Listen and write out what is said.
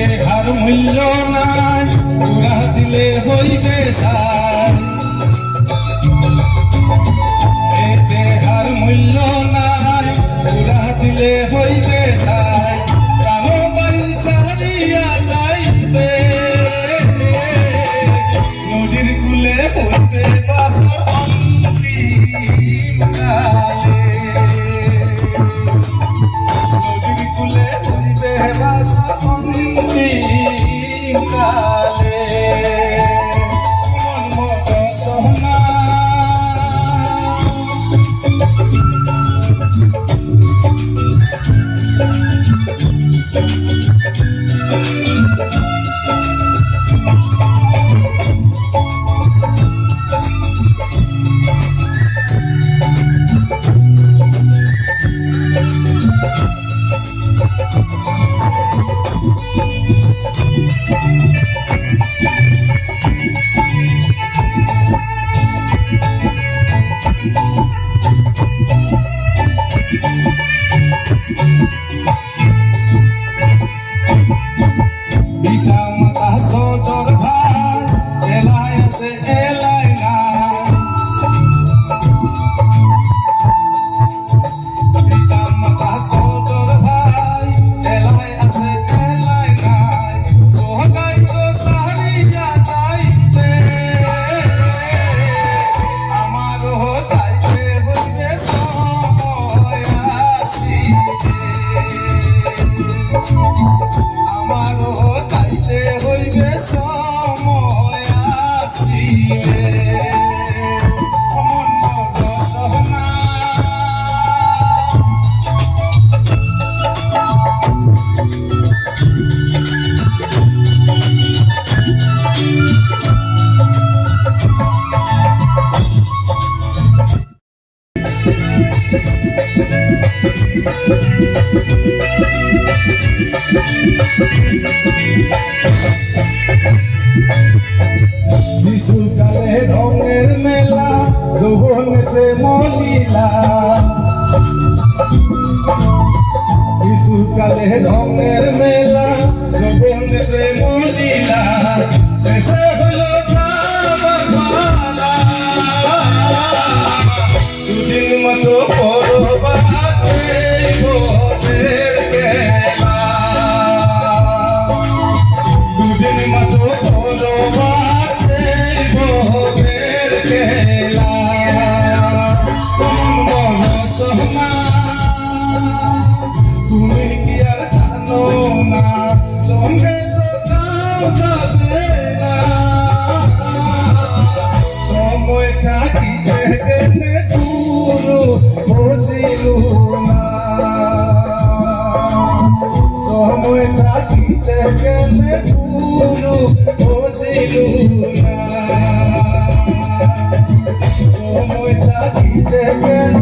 দেহার মূল্য নাই পুরা দিলে হইবে সাই এ দেহার মূল্য নাই পুরা দিলে হইবে সাই প্রাণ বায়ু সারিয়া যাইবে নদীর কূলে হইবে বাসর অন্তিম কালে নদীর কূলে হইবে বাসর অন্তিম কালে মন মত সোনা পিতা মাতা ছোটর ভাই এলাই আছে এলাই না পিতা মাতা ছোটর ভাই এলাই আছে এলাই নাই সোহাগাই তো সারিয়া যাইতে আমারও যাইতে হইবে সময় আসিবে আমারও যাইতে হইবে সময় আসিলে মন সোনা শিশুকালে রঙের মেলা যৌবনেতে মলিলা শিশুকালে রঙের মেলা যৌবনেতে মলিলা শেষে হইল যাবার পালা দুদিন মতো পরবাসে ভোরের খেলা দুদিন মতো পরবাসে ভোরের খেলা মন সোনা তুমি কি আর জানো না সঙ্গে তো যাবে না সময় থাকিতে গেলে পুরো বুঝিলু না সময় থাকিতে গেলে পুরো বুঝিলু না সময় থাকিতে গেলে